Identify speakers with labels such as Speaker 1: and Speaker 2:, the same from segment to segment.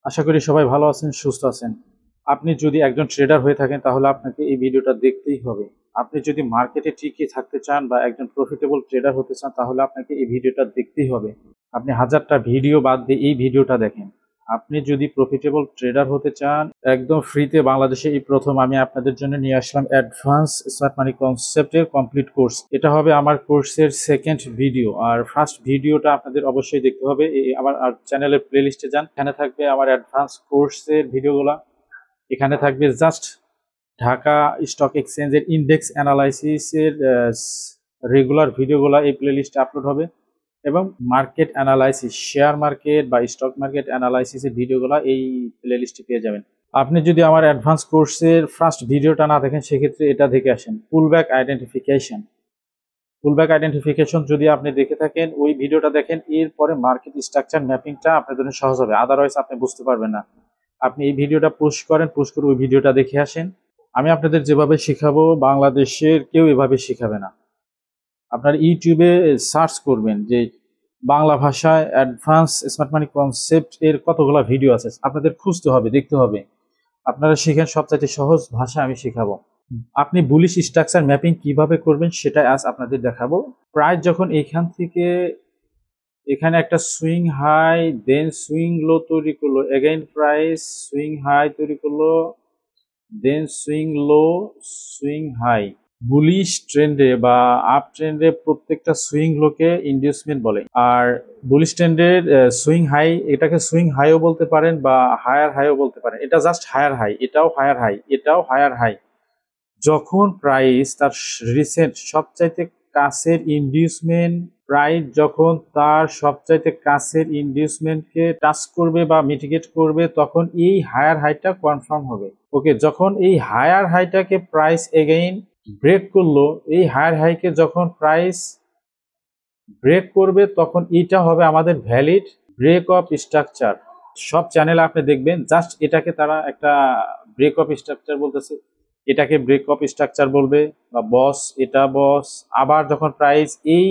Speaker 1: আশা করি সবাই ভালো আছেন, সুস্থ আছেন। আপনি যদি একজন ট্রেডার হয়ে থাকেন তাহলে আপনাকে এই ভিডিওটা দেখতেই হবে। আপনি যদি মার্কেটে টিকে থাকতে চান বা একজন প্রফিটেবল ট্রেডার হতে চান তাহলে আপনাকে এই ভিডিওটা দেখতেই হবে। আপনি হাজারটা ভিডিও বাদ দিয়ে এই ভিডিওটা দেখেন। আপনি যদি প্রফিটেবল ট্রেডার হতে চান একদম ফ্রিতে বাংলাদেশে এই প্রথম আমি আপনাদের জন্য নিয়ে আসলাম অ্যাডভান্স স্মার্ট মানি কনসেপ্টের কমপ্লিট কোর্স। এটা হবে আমার কোর্সের সেকেন্ড ভিডিও, আর ফার্স্ট ভিডিওটা আপনাদের অবশ্যই দেখতে হবে। আমার চ্যানেলের প্লেলিস্টে যান, এখানে থাকবে আমার অ্যাডভান্স কোর্সের ভিডিওগুলা। এখানে থাকবে জাস্ট ঢাকা স্টক এক্সচেঞ্জের ইন্ডেক্স অ্যানালাইসিসের রেগুলার ভিডিওগুলো এই প্লেলিস্টে আপলোড হবে, এবং মার্কেট অ্যানালাইসিস, শেয়ার মার্কেট বা স্টক মার্কেট অ্যানালাইসিসের ভিডিওগুলো এই প্লেলিস্টে পেয়ে যাবেন। আপনি যদি আমার অ্যাডভান্স কোর্সের ফার্স্ট ভিডিওটা না দেখেন সেক্ষেত্রে এটা দেখে আসেন, পুলব্যাক আইডেন্টিফিকেশন। পুলব্যাক আইডেন্টিফিকেশন যদি আপনি দেখে থাকেন ওই ভিডিওটা দেখেন, এরপরে মার্কেট স্ট্রাকচার ম্যাপিংটা আপনার জন্য সহজ হবে, আদারওয়াইজ আপনি বুঝতে পারবেন না। আপনি এই ভিডিওটা পুশ করেন, পুশ করে ওই ভিডিওটা দেখে আসেন। আমি আপনাদের যেভাবে শেখাবো বাংলাদেশের কেউ এভাবে শেখাবে না। আপনার ইউটিউবে সার্চ করবেন যে বাংলা ভাষায় অ্যাডভান্স স্মার্ট মানি কনসেপ্ট এর কতগুলো ভিডিও আছে, আপনাদের খুঁজতে হবে, দেখতে হবে। আপনারা শিখেন, সবচাইতে সহজ ভাষা আমি শেখাবো। আপনি বুলিশ স্ট্রাকচার ম্যাপিং কিভাবে করবেন সেটা আজ আপনাদের দেখাবো। প্রায় যখন এইখান থেকে এখানে একটা swing high then swing low তৈরি করলো, এগেইন প্রাইস সুইং হাই তৈরি করলো, then swing low, swing high. Bullish ট্রেন্ডে বা আপ ট্রেন্ডে প্রত্যেকটা সুইং লোকে ইন্ডিউসমেন্ট বলে, আর বুলিশ ট্রেন্ডের সুইং হাই, এটাকে সুইং হাইও বলতে পারেন বা হায়ার হাইও বলতে পারেন। এটা জাস্ট হায়ার হাই, এটাও হায়ার হাই, এটাও হায়ার হাই। যখন প্রাইস তার রিসেন্ট সবচাইতে কাছের ইন্ডিউসমেন্ট, প্রাইস যখন তার সবচাইতে কাছের ইন্ডিউসমেন্টকে টাচ করবে বা মিটিগেট করবে তখন এই হায়ার হাইটা কনফার্ম হবে। ওকে, যখন এই হায়ার হাইটাকে প্রাইস এগেইন ব্রেক করলো, এই হায়ার হাইকে যখন প্রাইস ব্রেক করবে তখন এটা হবে আমাদের ভ্যালিড ব্রেক অফ স্ট্রাকচার। সব চ্যানেলে আপনি দেখবেন জাস্ট এটাকে তারা একটা ব্রেক অফ স্ট্রাকচার বলতেছে, এটাকে ব্রেক অফ স্ট্রাকচার বলবে বা বস, এটা বস। আবার যখন প্রাইস এই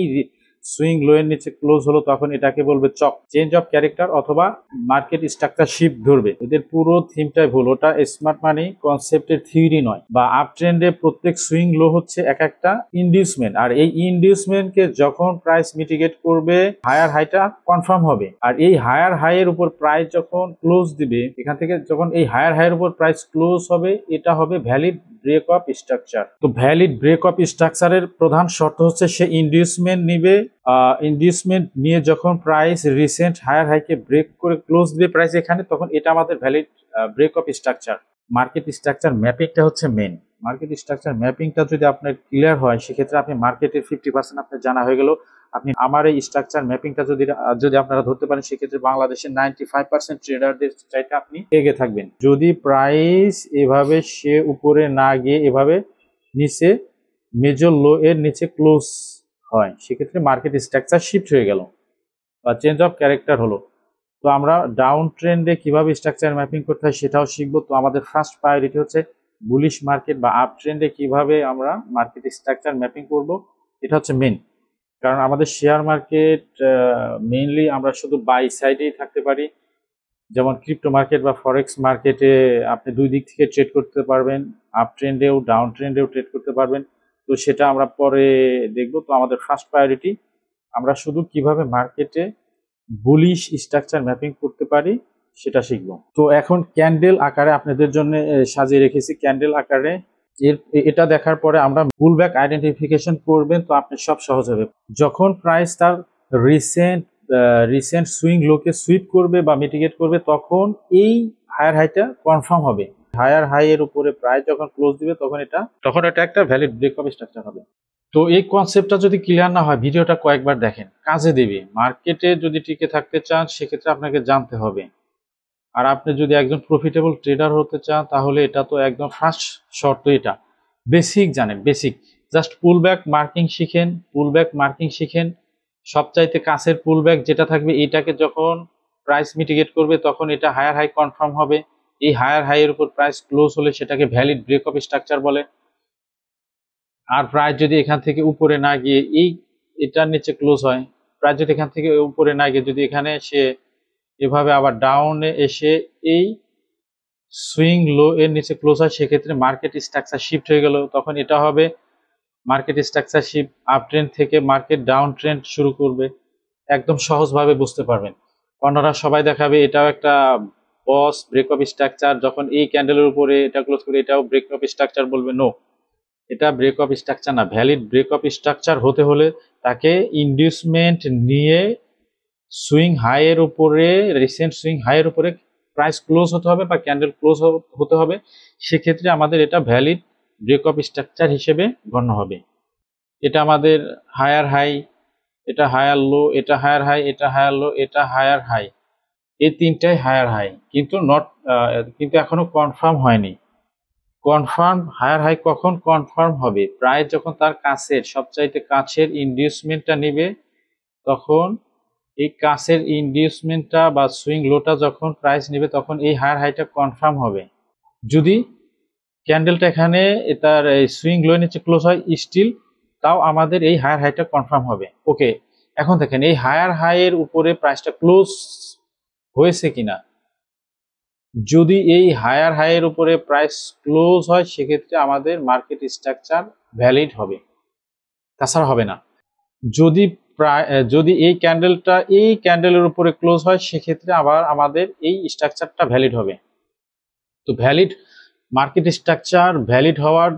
Speaker 1: সুইং লো এর নিচে ক্লোজ হলো তখন এটাকে বলবে চক, চেঞ্জ অফ ক্যারেক্টার অথবা মার্কেট স্ট্রাকচার শিফট ধরবে। এদের পুরো থিমটাই ভুল, ওটা স্মার্ট মানি কনসেপ্টের থিওরি নয়। বা আপ ট্রেন্ডে প্রত্যেক সুইং লো হচ্ছে এক একটা ইন্ডিউসমেন্ট, আর এই ইন্ডিউসমেন্টকে যখন প্রাইস মিটিগেট করবে হায়ার হাইটা কনফার্ম হবে, আর এই হায়ার হাই এর উপর প্রাইস যখন ক্লোজ দিবে, এখান থেকে যখন এই হায়ার হাই এর উপর প্রাইস ক্লোজ হবে এটা হবে ভ্যালিড ব্রেক অফ স্ট্রাকচার। তো ভ্যালিড ব্রেক অফ স্ট্রাকচারের প্রধান শর্ত হচ্ছে সে ইন্ডিউসমেন্ট নিবে, ইন্ডিউসমেন্ট নিয়ে যখন প্রাইস রিসেন্ট হায়ার হাইকে ব্রেক করে ক্লোজ দিবে প্রাইস এখানে, তখন এটা আমাদের valid break of structure. Market structure ম্যাপিংটা হচ্ছে মেন। মার্কেট স্ট্রাকচার ম্যাপিংটা যদি আপনার ক্লিয়ার হয় সেক্ষেত্রে আপনি মার্কেটের 50% আপনার জানা হয়ে গেল। আপনি আমার এই স্ট্রাকচার ম্যাপিংটা যদি যদি আপনারা ধরতে পারেন সেক্ষেত্রে বাংলাদেশের 95% ট্রেডারদের চাইতে আপনি এগিয়ে থাকবেন। যদি প্রাইস এভাবে সে উপরে না গিয়ে এভাবে নিচে মেজর লো এর নিচে ক্লোজ হয় সেক্ষেত্রে মার্কেট স্ট্রাকচার শিফট হয়ে গেল বা চেঞ্জ অফ ক্যারেক্টার হলো। তো আমরা ডাউন ট্রেন্ডে কিভাবে স্ট্রাকচার ম্যাপিং করতে হয় সেটাও শিখবো। তো আমাদের ফার্স্ট প্রায়োরিটি হচ্ছে বুলিশ মার্কেট বা আপ ট্রেন্ডে কিভাবে আমরা মার্কেট স্ট্রাকচার ম্যাপিং করব, এটা হচ্ছে মেন। কারণ আমাদের শেয়ার মার্কেট মেইনলি আমরা শুধু বাই সাইডেই থাকতে পারি, যেমন ক্রিপ্টো মার্কেট বা ফরেক্স মার্কেটে আপনি দুই দিক থেকে ট্রেড করতে পারবেন, আপ ট্রেন্ডেও ডাউন ট্রেন্ডেও ট্রেড করতে পারবেন। তো সেটা আমরা পরে দেখব। তো আমাদের ফার্স্ট প্রায়োরিটি আমরা শুধু কিভাবে মার্কেটে বুলিশ স্ট্রাকচার ম্যাপিং করতে পারি সেটা শিখব। তো এখন ক্যান্ডেল আকারে আপনাদের জন্য সাজিয়ে রেখেছি, ক্যান্ডেল আকারে এটা দেখার পরে আমরা পুলব্যাক আইডেন্টিফিকেশন করবেন, তো আপনি সব সহজ হবে। যখন প্রাইস তার রিসেন্ট সুইং লোকে সুইপ করবে বা মিটিগেট করবে তখন এই হায়ার হাইটা কনফার্ম হবে। হায়ার হাই এর উপরে প্রাইস যখন ক্লোজ দিবে তখন এটা একটা ভ্যালিড ব্রেক অফ স্ট্রাকচার হবে। তো এই কনসেপ্টটা যদি ক্লিয়ার না হয় ভিডিওটা কয়েকবার দেখেন, কাজে দেবে। মার্কেটে যদি টিকে থাকতে চান সেক্ষেত্রে আপনাকে জানতে হবে। আর আপনি যদি একজন প্রফিটেবল ট্রেডার হতে চান তাহলে এটা তো একদম ফার্স্ট শর্ত, এটা বেসিক জানেন, বেসিক। জাস্ট পুলব্যাক মার্কিং শিখেন, পুলব্যাক মার্কিং শিখেন। সবচাইতে কাছের পুলব্যাক যেটা থাকবে এটাকে যখন প্রাইস মিটিগেট করবে তখন এটা হায়ার হাই কনফার্ম হবে। এই হায়ার হাই এর উপর প্রাইস ক্লোজ হলে সেটাকে ভ্যালিড ব্রেক অফ স্ট্রাকচার বলে। আর প্রাইস যদি এখান থেকে উপরে না গিয়ে এটার নিচে ক্লোজ হয়, প্রাইস যদি এখান থেকে উপরে না গিয়ে যদি এখানে সে এভাবে আবার ডাউনে এসে এই সুইং লো এর নিচে ক্লোজ হয়, সেক্ষেত্রে মার্কেট স্ট্রাকচার শিফট হয়ে গেল, তখন এটা হবে market structure shift up trend থেকে মার্কেট ডাউন ট্রেন্ড শুরু করবে। একদম সহজভাবে বুঝতে পারবেন। অন্যরা সবাই দেখাবে এটাও একটা বস ব্রেক অফ স্ট্রাকচার, যখন এই ক্যান্ডেলের উপরে এটা ক্লোজ করে এটাও ব্রেক অফ স্ট্রাকচার বলবে। নো, এটা ব্রেক অফ স্ট্রাকচার না। ভ্যালিড ব্রেক অফ স্ট্রাকচার হতে হলে তাকে ইন্ডিউসমেন্ট নিয়ে সুইং হাইয়ের উপরে, রিসেন্ট সুইং হাইয়ের উপরে প্রাইস ক্লোজ হতে হবে বা ক্যান্ডেল ক্লোজ হতে হবে। সেক্ষেত্রে আমাদের এটা ভ্যালিড ব্রেক অফ স্ট্রাকচার হিসেবে গণ্য হবে। এটা আমাদের হায়ার হাই, এটা হায়ার লো, এটা হায়ার হাই, এটা হায়ার লো, এটা হায়ার হাই, এই তিনটাই হায়ার হাই, কিন্তু কিন্তু এখনো কনফার্ম হয়নি। কনফার্ম হায়ার হাই কখন কনফার্ম হবে? প্রায় যখন তার কাছের সবচাইতে কাছের ইন্ডিউসমেন্টটা নিবে, তখন এই কাছের ইন্ডিউসমেন্টটা বা সুইং লোটা যখন প্রাইস নেবে, তখন এই হায়ার হাইটা কনফার্ম হবে। যদি ক্যান্ডেলটা এখানে তার এই সুইং লো নিচে ক্লোজ হয় স্টিল, তাও আমাদের এই হায়ার হাইটা কনফার্ম হবে। ওকে, এখন দেখেন এই হায়ার হাইয়ের উপরে প্রাইসটা ক্লোজ হয়েছে কিনা। যদি এই হায়ার হাইয়ের উপরে প্রাইস ক্লোজ হয়, সেক্ষেত্রে আমাদের মার্কেট স্ট্রাকচার ভ্যালিড হবে, তাছাড়া হবে না। যদি যদি এই ক্যান্ডেলটা এই ক্যান্ডেলের উপরে ক্লোজ হয়, সেক্ষেত্রে আবার আমাদের এই স্ট্রাকচারটা ভ্যালিড হবে। তো ভ্যালিড মার্কেট স্ট্রাকচার ভ্যালিড হওয়ার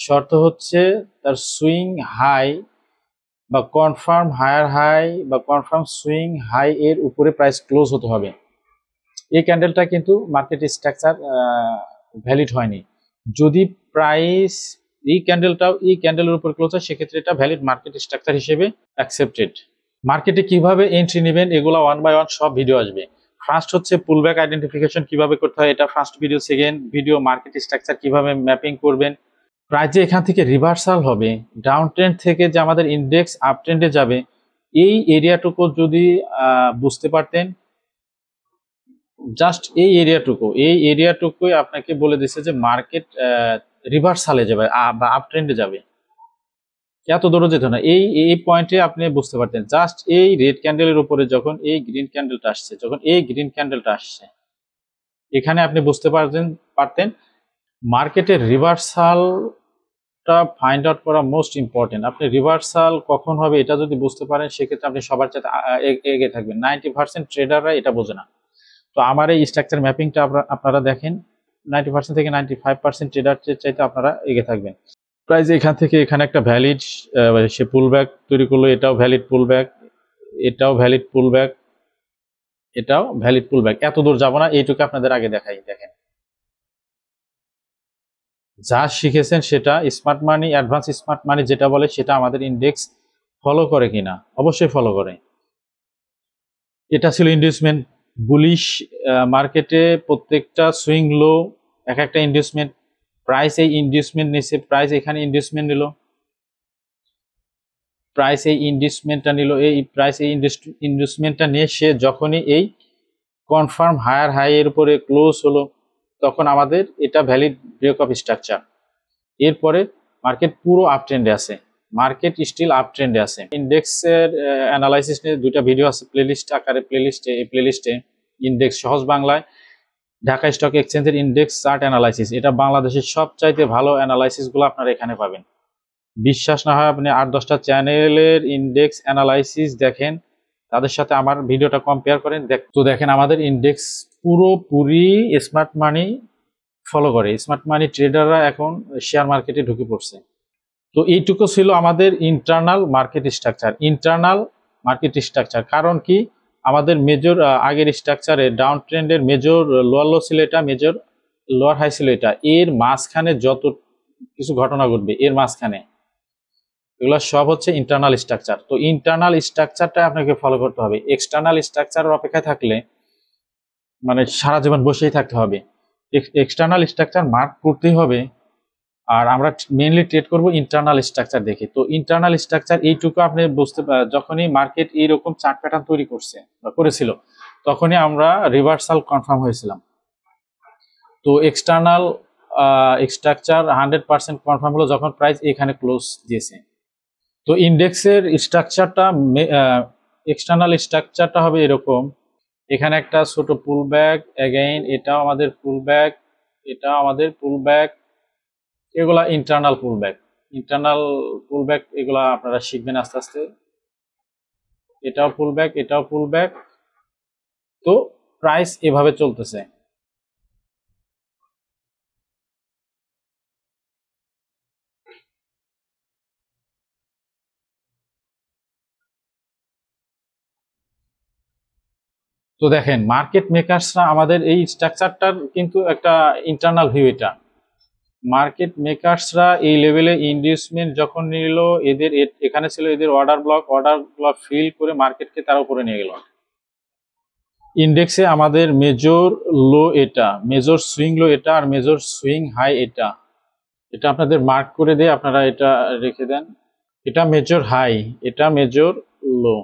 Speaker 1: শর্ত হচ্ছে তার সুইং হাই বা কনফার্ম হায়ার হাই বা কনফার্ম সুইং হাই এর উপরে প্রাইস ক্লোজ হতে হবে। এই ক্যান্ডেলটা কিন্তু মার্কেট স্ট্রাকচার ভ্যালিড হয়নি। যদি প্রাইস এই ক্যান্ডেলটাও এই ক্যান্ডেলের উপর ক্লোজ হয়, সেক্ষেত্রে এটা ভ্যালিড মার্কেট স্ট্রাকচার হিসেবে অ্যাকসেপ্টেড। মার্কেটে কিভাবে এন্ট্রি নেবেন, এগুলো ওয়ান বাই ওয়ান সব ভিডিও আসবে। ফার্স্ট হচ্ছে পুলব্যাক আইডেন্টিফিকেশন কিভাবে করতে হয়, এটা first video. Second video market structure কিভাবে ম্যাপিং করবেন। প্রাইস যে এখান থেকে রিভার্সাল হবে, ডাউন ট্রেন্ড থেকে যে আমাদের ইন্ডেক্স আপ ট্রেন্ডে যাবে, এই এরিয়াটুকু যদি বুঝতে পারতেন, জাস্ট এই এরিয়াটুকুই আপনাকে বলে দিচ্ছে যে মার্কেট রিভার্সালে যাবে বা আপ ট্রেন্ডে যাবে। এত দূরে যেত না, এই এই পয়েন্টে আপনি বুঝতে পারতেন। জাস্ট এই রেড ক্যান্ডেলের উপরে যখন এই গ্রিন ক্যান্ডেলটা আসছে, এখানে আপনি বুঝতে পারতেন মার্কেটের রিভার্সালটা ফাইন্ড আউট করা মোস্ট ইম্পর্টেন্ট। আপনি রিভার্সাল কখন হবে এটা যদি বুঝতে পারেন, সেক্ষেত্রে আপনি সবার চাইতে এগিয়ে থাকবেন। 90% ট্রেডাররা এটা বোঝে না। তো আমার এই স্ট্রাকচার ম্যাপিংটা আপনারা দেখেন, 90% থেকে 95% ট্রেডার চাইতে আপনারা এগিয়ে থাকবেন। প্রাইস এখান থেকে এখানে একটা ভ্যালিড সে পুলব্যাক তৈরি করলো, এটাও ভ্যালিড পুলব্যাক, এটাও ভ্যালিড পুলব্যাক, এটাও ভ্যালিড পুলব্যাক। এত দূর যাব না, এইটুকু আপনাদের আগে দেখাই। দেখেন, যা শিখেছেন সেটা স্মার্ট মানি, অ্যাডভান্স স্মার্ট মানি যেটা বলে, সেটা আমাদের ইন্ডেক্স ফলো করে কিনা। অবশ্যই ফলো করে। এটা ছিল ইন্ডিউসমেন্ট বুলিশ মার্কেটে। প্রত্যেকটা সুইং লো এক একটা ইন্ডিউসমেন্ট। প্রাইস এই ইন্ডিউসমেন্ট নিচ্ছে, প্রাইস এখানে ইন্ডিউসমেন্ট নিল, প্রাইস এই ইন্ডিউসমেন্টটা নিল, এই প্রাইস এই ইন্ডিউসমেন্টটা নিয়ে সে যখনই এই কনফার্ম হায়ার হাই এর উপরে ক্লোজ হলো, তখন আমাদের এটা ভ্যালিড ব্রেক অফ স্ট্রাকচার। এরপরে মার্কেট পুরো আপ ট্রেন্ডে আছে, মার্কেট স্টিল আপ ট্রেন্ডে আছে। ইন্ডেক্সের অ্যানালাইসিস নিয়ে দুইটা ভিডিও আছে প্লেলিস্ট আকারে, এই প্লেলিস্টে ইন্ডেক্স সহজ বাংলায় ঢাকা স্টক এক্সচেঞ্জের ইন্ডেক্স চার্ট অ্যানালাইসিস, এটা বাংলাদেশের সবচাইতে ভালো অ্যানালাইসিসগুলো আপনারা এখানে পাবেন। বিশ্বাস না হয় আপনি 8-10টা চ্যানেলের ইন্ডেক্স অ্যানালাইসিস দেখেন, তাদের সাথে আমার ভিডিওটা কম্পেয়ার করেন। তো দেখেন আমাদের ইন্ডেক্স পুরোপুরি স্মার্ট মানি ফলো করে। স্মার্ট মানি ট্রেডাররা এখন শেয়ার মার্কেটে ঢুকে পড়ছে। তো এইটুকু ছিল আমাদের ইন্টারনাল মার্কেট স্ট্রাকচার। কারণ কি, আমাদের মেজর আগের স্ট্রাকচারে ডাউন ট্রেন্ডের মেজর লোয়ার লো ছিল এটা, মেজর লোয়ার হাই ছিল এটা। এর মাঝখানে যত কিছু ঘটনা ঘটবে এর মাঝখানে, এগুলো সব হচ্ছে ইন্টারনাল স্ট্রাকচার। তো ইন্টারনাল স্ট্রাকচারটা আপনাকে ফলো করতে হবে। এক্সটার্নাল স্ট্রাকচারের অপেক্ষায় থাকলে মানে সারা জীবন বসেই থাকতে হবে। এক্সটার্নাল স্ট্রাকচার মার্ক করতেই হবে। আর আমরা মেইনলি ট্রেড করব ইন্টারনাল স্ট্রাকচার দেখে। তো ইন্টারনাল স্ট্রাকচার এইটুকু আপনি যখনই মার্কেট এইরকম চার্ট প্যাটার্ন তৈরি করেছিল, তখনই আমরা রিভার্সাল কনফার্ম হয়েছিলাম। তো এক্সটার্নাল স্ট্রাকচার 100% কনফার্ম হলো যখন প্রাইস এখানে ক্লোজ দিয়েছে। তো ইন্ডেক্সের স্ট্রাকচারটা, এক্সটার্নাল স্ট্রাকচারটা হবে এরকম। এখানে একটা ছোট পুল ব্যাক, এগেইন এটাও আমাদের পুল ব্যাক, এটাও আমাদের পুল ব্যাক, এগুলা ইন্টারনাল পুল ব্যাক। ইন্টারনাল পুল ব্যাক এগুলা আপনারা শিখবেন আস্তে আস্তে। এটাও পুল ব্যাক, এটাও পুল ব্যাক। তো প্রাইস এভাবে চলতেছে। তো দেখেন মার্কেট মেকার্সরা আমাদের এই স্ট্রাকচারটার কিন্তু একটা ইন্টারনাল ভিউ। এটা মার্কেট মেকার্সরা এই লেভেলে ইনডিউসমেন্ট যখন নিল, এদের এখানে ছিল এদের অর্ডার ব্লক ফিল করে মার্কেটকে তার উপরে নিয়ে গেল। ইন্ডেক্সে আমাদের মেজর লো এটা, মেজর সুইং লো এটা, আর মেজর সুইং হাই এটা। এটা আপনাদের মার্ক করে দিয়ে আপনারা এটা রেখে দেন। এটা মেজর হাই, এটা মেজর লো।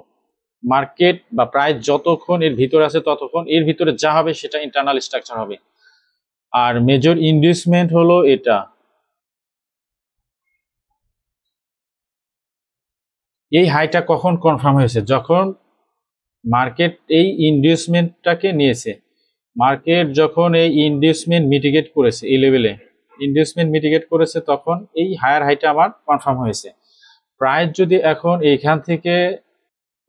Speaker 1: মার্কেট বা প্রাইস যতক্ষণ এর ভিতরে আছে ততক্ষণ এর ভিতরে যা হবে সেটা ইন্টারনাল স্ট্রাকচার হবে। আর মেজর ইনডিউসমেন্ট হলো এটা। এই হাইটা কখন কনফার্ম হয়েছে? যখন মার্কেট এই ইনডিউসমেন্টটাকে নিয়েছে। মার্কেট যখন এই ইনডিউসমেন্ট মিটিগেট করেছে, এই লেভেলে ইনডিউসমেন্ট মিটিগেট করেছে, তখন এই হায়ার হাইটা আমার কনফার্ম হয়েছে। প্রাইস যদি এখন এইখান থেকে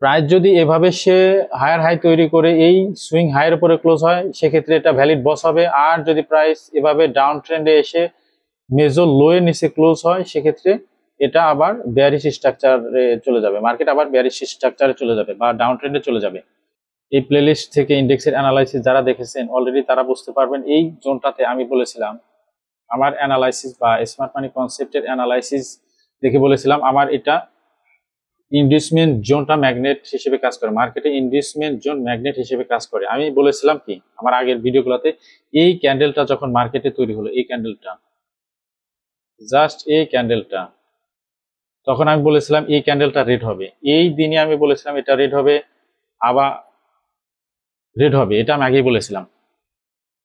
Speaker 1: প্রাইস যদি এভাবে সে হায়ার হাই তৈরি করে এই সুইং হাইয়ের উপরে ক্লোজ হয়, সেক্ষেত্রে এটা ভ্যালিড বস হবে। আর যদি প্রাইস এভাবে ডাউন ট্রেন্ডে এসে মেজর লো এর নিচে ক্লোজ হয়, সেক্ষেত্রে এটা আবার বেয়ারিশ স্ট্রাকচারে চলে যাবে। মার্কেট আবার বেয়ারিশ স্ট্রাকচারে চলে যাবে বা ডাউন ট্রেন্ডে চলে যাবে। এই প্লেলিস্ট থেকে ইন্ডেক্সের অ্যানালাইসিস যারা দেখেছেন অলরেডি তারা বুঝতে পারবেন এই জোনটাতে আমি বলেছিলাম আমার অ্যানালাইসিস বা স্মার্ট মানি কনসেপ্টের অ্যানালাইসিস দেখে বলেছিলাম আমার এটা ইনভেস্টমেন্ট জোনটা ম্যাগনেট হিসেবে কাজ করে। মার্কেটে ইনভেস্টমেন্ট জোন ম্যাগনেট হিসেবে কাজ করে। আমি বলেছিলাম কি আমার আগের ভিডিওগুলোতে, এই ক্যান্ডেলটা যখন মার্কেটে তৈরি হলো, এই ক্যান্ডেলটা, জাস্ট এই ক্যান্ডেলটা, তখন আমি বলেছিলাম এই ক্যান্ডেলটা রেড হবে। এই দিনে আমি বলেছিলাম এটা রেড হবে, আবার রেড হবে, এটা আমি আগেই বলেছিলাম।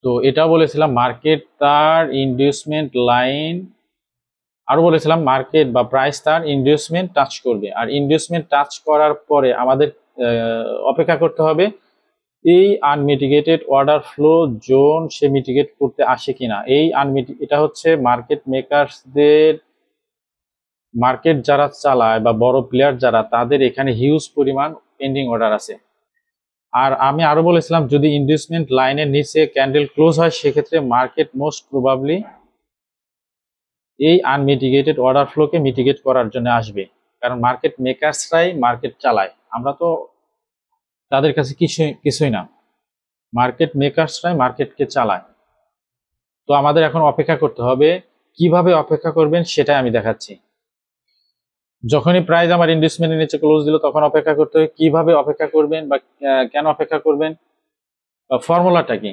Speaker 1: তো এটাও বলেছিলাম মার্কেট তার ইনডিউসমেন্ট লাইন, আরো বলেছিলাম মার্কেট বা প্রাইস তার ইনডিউসমেন্ট টাচ করবে। আর ইনডিউসমেন্ট টাচ করার পরে আমাদের অপেক্ষা করতে হবে এই আনমিটিগেটেড অর্ডার ফ্লো জোন সে মিটিগেট করতে আসে কিনা। এই এটা হচ্ছে মার্কেট মেকারসদের, মার্কেট যারা চালায় বা বড় প্লেয়ার যারা, তাদের এখানে হিউজ পরিমাণ পেন্ডিং অর্ডার আছে। আর আমি আরো বলেছিলাম যদি ইনভেস্টমেন্ট লাইনের নিচে ক্যান্ডেল ক্লোজ হয়, সেক্ষেত্রে মার্কেট মোস্ট প্রবাবলি এই আনমিটিগেটেড অর্ডার ফ্লোকে মিটিগেট করার জন্য আসবে। কারণ মার্কেট মেকার্সরাই মার্কেট চালায়, আমরা তো তাদের কাছে কিছুই না। মার্কেট মেকার্সরাই মার্কেটকে চালায়। তো আমাদের এখন অপেক্ষা করতে হবে। কিভাবে অপেক্ষা করবেন সেটাই আমি দেখাচ্ছি। যখনই প্রাইস আমার ইনভেস্টমেন্টের নিচে ক্লোজ দিল তখন অপেক্ষা করতে হবে। কিভাবে অপেক্ষা করবেন বা কেন অপেক্ষা করবেন, ফর্মুলাটা কি?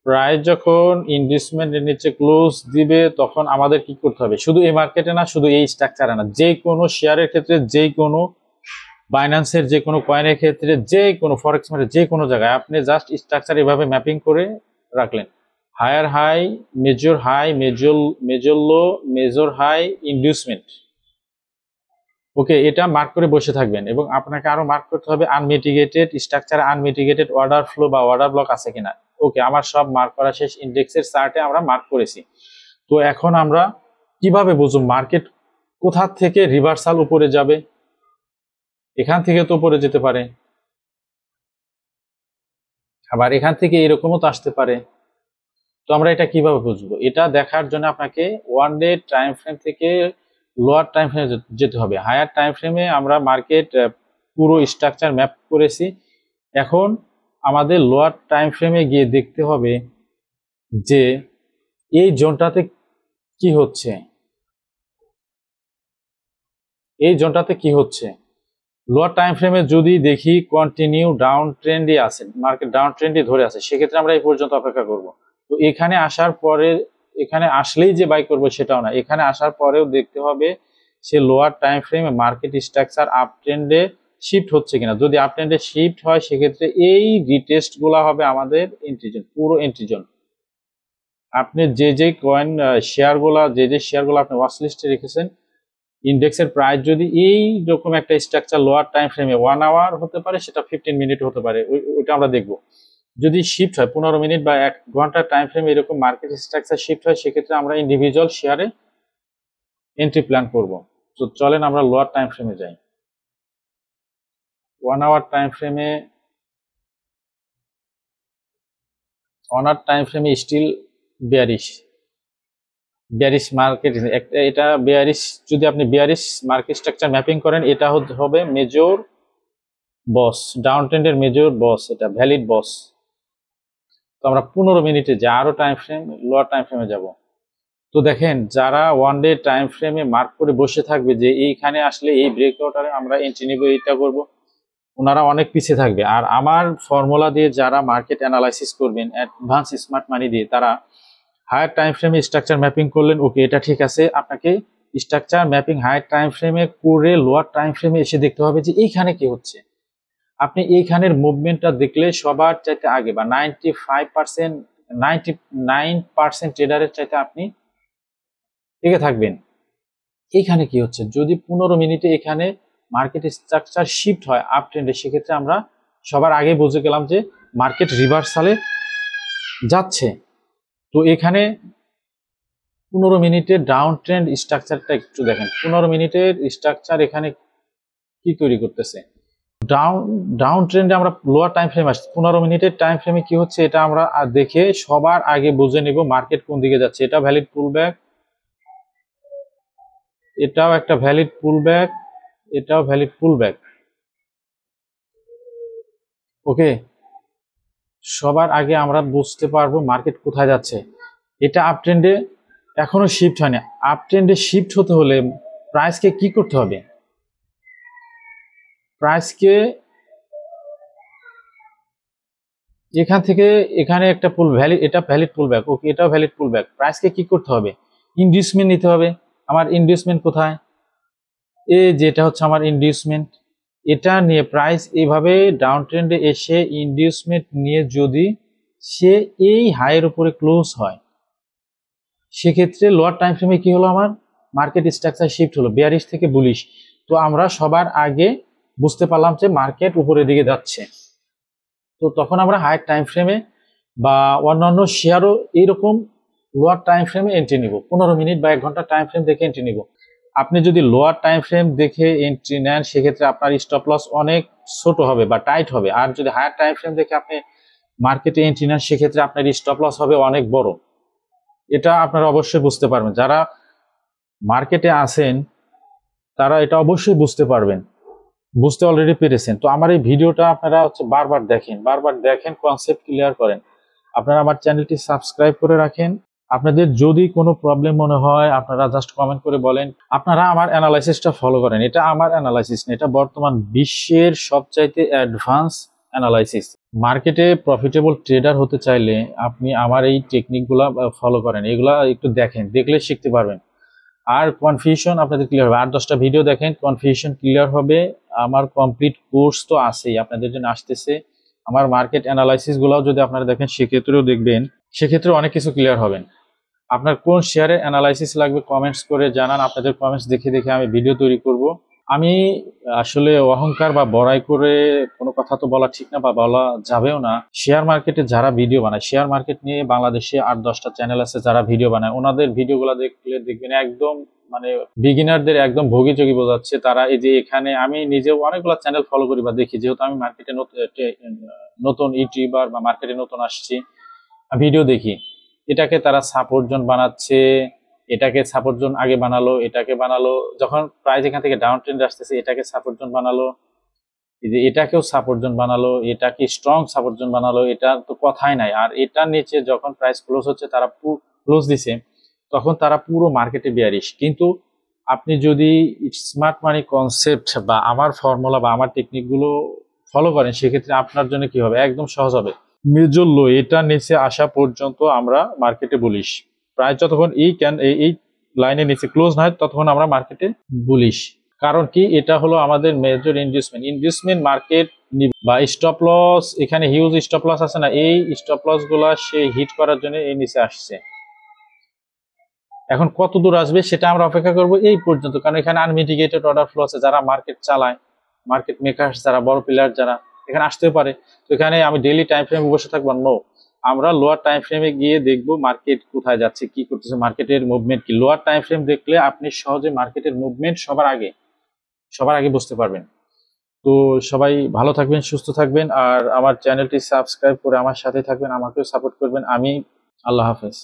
Speaker 1: প্রাইস যখন ইনভেস্টমেন্টের নিচে ক্লোজ দিবে তখন আমাদের কি করতে হবে? শুধু এই মার্কেটে না, শুধু এই স্ট্রাকচারে না, যে কোনো শেয়ারের ক্ষেত্রে, যে কোনো বাইন্যান্সের যে কোনো কয়েনের ক্ষেত্রে, যে কোনো ফরেক্স মার্কেট, যে কোনো জায়গায় আপনি জাস্ট স্ট্রাকচার এভাবে ম্যাপিং করে রাখলেন। Higher high, major high, major low, major high, inducement. Okay, এটা মার্ক করে বসে থাকবেন। এবং আপনাকে আরো মার্ক করতে হবে আনমিটিগেটেড স্ট্রাকচার, আনমিটিগেটেড অর্ডার ফ্লো বা অর্ডার ব্লক আছে কিনা। ওকে, আমার সব মার্ক করা শেষ। ইন্ডেক্সের চার্টে আমরা মার্ক করেছি। তো এখন আমরা কিভাবে বুঝব মার্কেট কোথা থেকে রিভার্সাল উপরে যাবে? এখান থেকে তো উপরে যেতে পারে, আবার এখান থেকে এরকমও তো আসতে পারে। তো আমরা এটা কিভাবে বুঝবো? এটা দেখার জন্য আপনাকে ওয়ান ডে টাইম ফ্রেম থেকে লোয়ার টাইম ফ্রেমে যেতে হবে। হায়ার টাইম ফ্রেমে আমরা মার্কেট পুরো স্ট্রাকচার ম্যাপ করেছি। এখন আমাদের লোয়ার টাইম ফ্রেমে গিয়ে দেখতে হবে যে এই জোনটাতে কি হচ্ছে, এই জোনটাতে কি হচ্ছে। লোয়ার টাইম ফ্রেমে যদি দেখি কন্টিনিউ ডাউন ট্রেন্ডে আছে, মার্কেট ডাউন ট্রেন্ডে ধরে আছে, সেক্ষেত্রে আমরা এই পর্যন্ত অপেক্ষা করব। তো এখানে আসার পরে, এখানে আসলেই যে বাই করবো সেটাও না, এখানে আসার পরেও দেখতে হবে সে লোয়ার টাইম ফ্রেমে মার্কেট স্ট্রাকচার আপ ট্রেন্ডে শিফট হচ্ছে কিনা। যদি আপ ট্রেন্ডে শিফট হয়, সেক্ষেত্রে এই রিটেস্ট গুলা হবে আমাদের এন্ট্রি জোন, পুরো এন্ট্রি জোন। আপনি যে কয়েন শেয়ারগুলা, যে শেয়ারগুলো আপনি ওয়াচ লিস্টে রেখেছেন, ইন্ডেক্সের প্রাইস যদি এই রকম একটা স্ট্রাকচার লোয়ার টাইম ফ্রেমে 1 আওয়ার হতে পারে, সেটা 15 মিনিট হতে পারে, ওইটা আমরা দেখব। যদি শিফট হয় 15 মিনিট বা 1 ঘন্টার টাইম ফ্রেমে এরকম মার্কেট স্ট্রাকচার শিফট হয়, সেক্ষেত্রে আমরা ইন্ডিভিজুয়াল শেয়ারে এন্ট্রি প্ল্যান করব। তো চলেন আমরা লোয়ার টাইম ফ্রেমে যাই। 1 আওয়ার টাইম ফ্রেমে স্টিল বেয়ারিশ মার্কেট, এটা বেয়ারিশ। যদি আপনি বেয়ারিশ মার্কেট স্ট্রাকচার ম্যাপিং করেন, এটা হবে মেজর বস, ডাউন ট্রেন্ডের মেজর বস, এটা ভ্যালিড বস। তো আমরা 15 মিনিটে যে আরো টাইম ফ্রেম লোয়ার টাইম ফ্রেমে যাব। তো দেখেন, যারা ওয়ান ডে টাইম ফ্রেমে মার্ক করে বসে থাকবে যে এইখানে আসলে এই ব্রেকআউটারে আমরা এন্ট্রি নিব, এইটা করব, ওনারা অনেক পিছিয়ে থাকবে। আর আমার ফর্মুলা দিয়ে যারা মার্কেট অ্যানালাইসিস করবেন অ্যাডভান্স স্মার্ট মানি দিয়ে, তারা হায়ার টাইম ফ্রেমে স্ট্রাকচার ম্যাপিং করলেন, ওকে এটা ঠিক আছে। আপনাকে স্ট্রাকচার ম্যাপিং হায়ার টাইম ফ্রেমে করে লোয়ার টাইম ফ্রেমে এসে দেখতে হবে যে এইখানে কি হচ্ছে। আপনি এইখানের মুভমেন্টটা দেখলে সবার চাইতে আগে বা 99% ট্রেডারের চাইতে আপনি এগিয়ে থাকবেন। এখানে কি হচ্ছে, যদি 15 মিনিটে এখানে মার্কেট স্ট্রাকচার শিফট হয় আপ ট্রেন্ডে, সেক্ষেত্রে আমরা সবার আগে বুঝে গেলাম যে মার্কেট রিভার্সালে যাচ্ছে। তো এখানে 15 মিনিটের ডাউন ট্রেন্ড স্ট্রাকচারটা একটু দেখেন। 15 মিনিটের স্ট্রাকচার এখানে কি তৈরি করতেছে, ডাউন ট্রেন্ডে আমরা লোয়ার টাইম ফ্রেম আসছে। 15 মিনিটের টাইম ফ্রেমে কি হচ্ছে, এটা আমরা দেখে সবার আগে বুঝে নিব মার্কেট কোন দিকে যাচ্ছে। এটা ভ্যালিড পুলব্যাক, এটাও একটা ভ্যালিড পুলব্যাক, এটাও ভ্যালিড পুলব্যাক। ওকে, সবার আগে আমরা বুঝতে পারবো মার্কেট কোথায় যাচ্ছে। এটা আপ ট্রেন্ডে এখনো শিফট হয়নি। আপ ট্রেন্ডে শিফট হতে হলে প্রাইসকে কি করতে হবে, প্রাইসকে এখান থেকে এখানে একটা এটা ভ্যালিড পুলব্যাক, ওকে এটাও ভ্যালিড পুলব্যাক। প্রাইসকে কি করতে হবে, ইনডিউসমেন্ট নিতে হবে। আমার ইনডিউসমেন্ট কোথায়, যেটা হচ্ছে আমার ইনডিউসমেন্ট। এটা নিয়ে প্রাইস এইভাবে ডাউন ট্রেন্ডে এসে ইনডিউসমেন্ট নিয়ে যদি সে এই হাইয়ের উপরে ক্লোজ হয়, সেক্ষেত্রে লোয়ার টাইম ফ্রেমে কি হলো, আমার মার্কেট স্ট্রাকচার শিফট হলো বেয়ারিশ থেকে বুলিশ। তো আমরা সবার আগে বুঝতে পারলাম যে মার্কেট উপরের দিকে যাচ্ছে। তো তখন আমরা হায়ার টাইম ফ্রেমে বা অন্যান্য শেয়ারও এইরকম লোয়ার টাইম ফ্রেমে এন্ট্রি নিব। 15 মিনিট বা 1 ঘন্টা টাইম ফ্রেম দেখে এন্ট্রি নিব। আপনি যদি লোয়ার টাইম ফ্রেম দেখে এন্ট্রি নেন, সেক্ষেত্রে আপনার স্টপ লস অনেক ছোট হবে বা টাইট হবে। আর যদি হায়ার টাইম ফ্রেম দেখে আপনি মার্কেটে এন্ট্রি নেন, সেক্ষেত্রে আপনার স্টপ লস হবে অনেক বড়। এটা আপনারা অবশ্যই বুঝতে পারবেন, যারা মার্কেটে আছেন তারা এটা অবশ্যই বুঝতে পারবেন, বুঝতে অলরেডি পেরেছেন। তো আমার এই ভিডিওটা আপনারা বারবার দেখেন, কনসেপ্ট ক্লিয়ার করেন। আপনারা আমার চ্যানেলটি সাবস্ক্রাইব করে রাখেন। আপনাদের যদি কোনো প্রবলেম মনে হয়, আপনারা জাস্ট কমেন্ট করে বলেন। আপনারা আমার অ্যানালাইসিসটা ফলো করেন, এটা আমার অ্যানালাইসিস না, এটা বর্তমান বিশ্বের সবচাইতে অ্যাডভান্স অ্যানালাইসিস। মার্কেটে প্রফিটেবল ট্রেডার হতে চাইলে আপনি আমার এই টেকনিকগুলা ফলো করেন, এগুলা একটু দেখেন, দেখলে শিখতে পারবেন। আর কনফিউশন আপনাদের ক্লিয়ার হবে, 8-10টা ভিডিও দেখেন, কনফিউশন ক্লিয়ার হবে। আমার কমপ্লিট কোর্স তো আছেই আপনাদের জন্য আসতেছে। আমার মার্কেট অ্যানালাইসিস গুলাও যদি আপনারা দেখেন, সেক্ষেত্রেও দেখবেন, সেক্ষেত্রে অনেক কিছু ক্লিয়ার হবেন। আপনার কোন শেয়ারে অ্যানালাইসিস লাগবে কমেন্টস করে জানান। আপনাদের কমেন্টস দেখে দেখে আমি ভিডিও তৈরি করব। আমি আসলে অহংকার বা বড়াই করে কোনো কথা তো বলা ঠিক না বা বলা যাবেও না। শেয়ার মার্কেটে যারা ভিডিও বানায়, শেয়ার মার্কেট নিয়ে বাংলাদেশে 8-10টা চ্যানেল আছে যারা ভিডিও বানায়, ওনাদের ভিডিওগুলো দেখলে দেখবেন একদম মানে বিগিনারদের একদম ভোগীযোগী বোঝাচ্ছে। তারা এই যে এখানে, আমি নিজেও অনেকগুলো চ্যানেল ফলো করি বা দেখি, যেহেতু আমি মার্কেটে নতুন ইউটিউবার বা মার্কেটে নতুন আসছি, ভিডিও দেখি। এটাকে তারা সাপোর্ট জোন বানাচ্ছে, এটাকে সাপোর্ট জোন আগে বানালো, এটাকে বানালো, যখন প্রাইস এখান থেকে ডাউন ট্রেন্ড আসতেছে এটাকে সাপোর্ট জোন বানালো, এই যে এটাকেও সাপোর্ট জোন বানালো, এটাকে স্ট্রং সাপোর্ট জোন বানালো, এটা তো কথাই নাই। আর এটার নিচে যখন প্রাইস ক্লোজ হচ্ছে, তারা ক্লোজ দিছে, তখন তারা পুরো মার্কেটে বেয়ারিশ। কিন্তু আপনি যদি স্মার্ট মানি কনসেপ্ট বা আমার ফর্মুলা বা আমার টেকনিকগুলো ফলো করেন, সেক্ষেত্রে আপনার জন্য কি হবে, একদম সহজ হবে। মেজর লো এটা নিচে আসা পর্যন্ত আমরা মার্কেটে বুলিশ। প্রায় যতক্ষণ এই লাইনের নিচে ক্লোজ না হয়, ততক্ষণ আমরা মার্কেটে বুলিশ। কারণ কি, এটা হলো আমাদের মেজর ইনডিউসমেন্ট মার্কেট বা স্টপ লস। এখানে হিউজ স্টপ লস আছে না, এই স্টপ লস গুলা সে হিট করার জন্য এই নিচে আসছে। এখন কত দূর আসবে সেটা আমরা অপেক্ষা করব এই পর্যন্ত, কারণ এখানে আনমিটিগেটেড অর্ডার ফ্লো আছে। যারা মার্কেট চালায়, মার্কেট মেকার, যারা বড় প্লেয়ার যারা এখানে আসতেও পারে। তো এখানে আমি ডেইলি টাইম ফ্রেমে বসে থাকবো নো, আমরা লোয়ার টাইম ফ্রেমে গিয়ে দেখবো মার্কেট কোথায় যাচ্ছে, কি করতেছে, মার্কেটের মুভমেন্ট কি। লোয়ার টাইম ফ্রেম দেখলে আপনি সহজে মার্কেটের মুভমেন্ট সবার আগে বুঝতে পারবেন। তো সবাই ভালো থাকবেন, সুস্থ থাকবেন, আর আমার চ্যানেলটি সাবস্ক্রাইব করে আমার সাথে থাকবেন, আমাকেও সাপোর্ট করবেন। আল্লাহ হাফেজ।